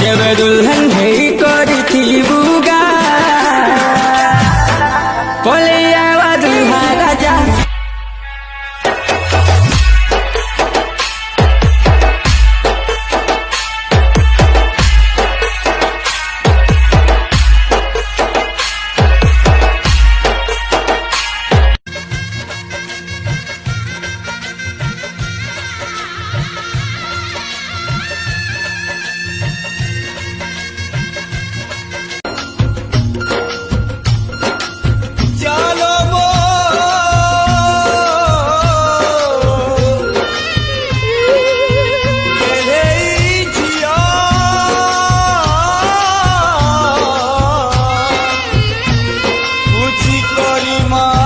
जब दुल्हन है करी थी बुगा पलिया दुल्हा राजा करी माँ